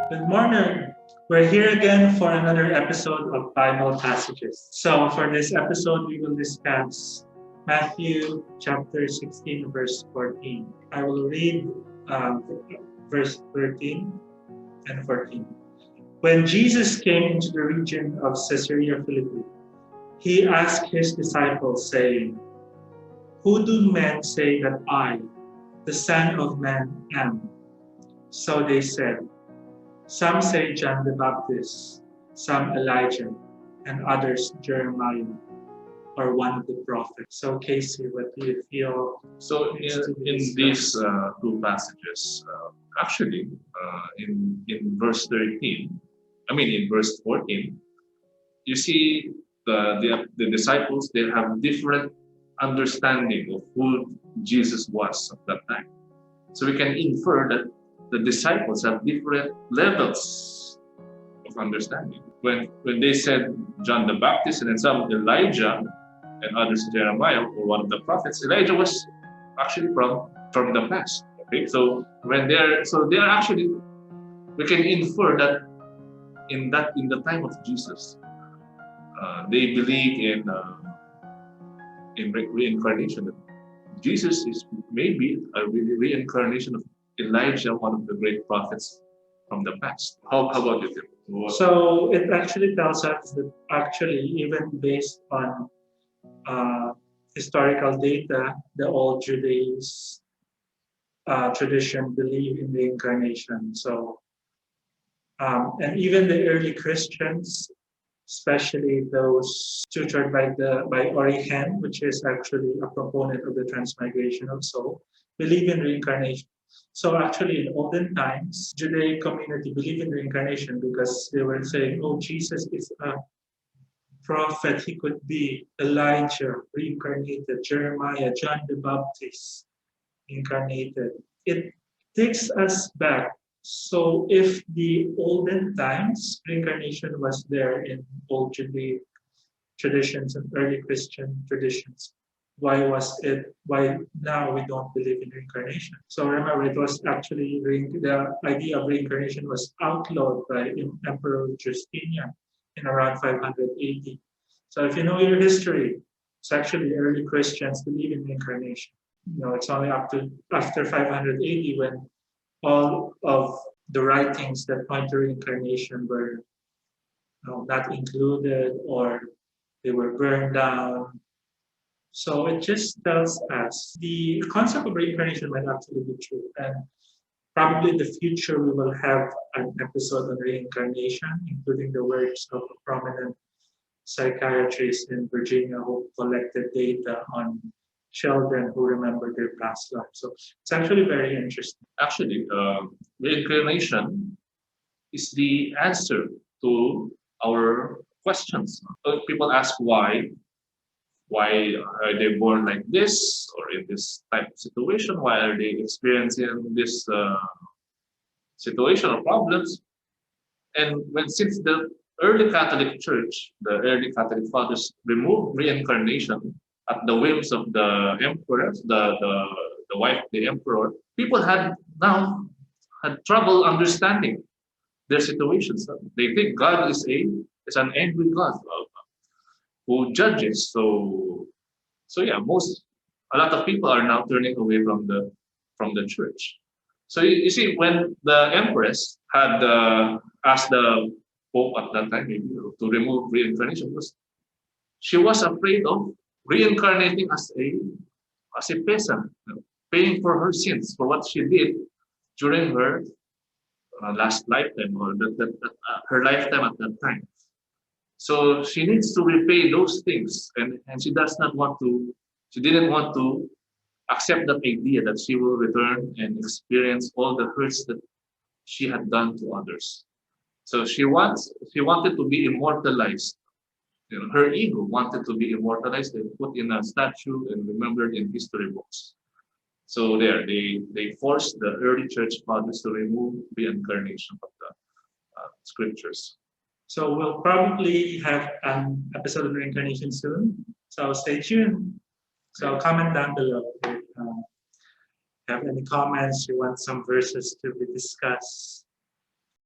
Good morning. We're here again for another episode of Bible passages. So, for this episode, we will discuss Matthew chapter 16, verse 14. I will read verse 13 and 14. When Jesus came into the region of Caesarea Philippi, he asked his disciples, saying, "Who do men say that I, the Son of Man, am?" So they said, "Some say John the Baptist, some Elijah, and others Jeremiah, or one of the prophets." So Casey, what do you feel? So in these two passages, in verse 13, in verse 14, you see the disciples, they have different understanding of who Jesus was at that time. So we can infer that the disciples have different levels of understanding. When they said John the Baptist and then some Elijah and others Jeremiah or one of the prophets, Elijah was actually from the past. Okay, so they are actually, we can infer that in the time of Jesus, they believe in reincarnation. Jesus is maybe a reincarnation of Elijah, one of the great prophets from the past. How about you, Tim? So it actually tells us that actually, even based on historical data, the old Judaism tradition believe in reincarnation. So, and even the early Christians, especially those tutored by Origen, which is actually a proponent of the transmigration of soul, believe in reincarnation. So actually, in olden times, Judaic community believed in reincarnation because they were saying, "Oh, Jesus is a prophet. He could be Elijah reincarnated, Jeremiah, John the Baptist incarnated." It takes us back. So if the olden times reincarnation was there in old Judaic traditions and early Christian traditions, why now we don't believe in reincarnation? So remember, it was actually the idea of reincarnation was outlawed by Emperor Justinian in around 500 AD. So if you know your history, it's actually early Christians believe in reincarnation. It's only up to after 500 AD when all of the writings that point to reincarnation were not included or they were burned down. So it just tells us the concept of reincarnation might actually be true. And probably in the future we will have an episode on reincarnation, including the works of a prominent psychiatrist in Virginia who collected data on children who remember their past life. So it's actually very interesting. Actually, reincarnation is the answer to our questions. People ask why are they born like this or in this type of situation? Why are they experiencing this situation or problems? And since the early Catholic Church, the early Catholic fathers removed reincarnation at the whims of the emperors, the wife of the emperor, people had trouble understanding their situations. They think God is an angry God who judges. So yeah, a lot of people are now turning away from the church. So you see, when the empress had asked the Pope at that time maybe to remove reincarnation, because she was afraid of reincarnating as a peasant, paying for her sins for what she did during her last lifetime or her lifetime at that time. So she needs to repay those things, and she didn't want to accept that idea that she will return and experience all the hurts that she had done to others. So she wanted to be immortalized. Her ego wanted to be immortalized and put in a statue and remembered in history books. So they forced the early church fathers to remove reincarnation of the scriptures. So we'll probably have an episode of reincarnation soon. So stay tuned. So comment down below if you have any comments, you want some verses to be discussed.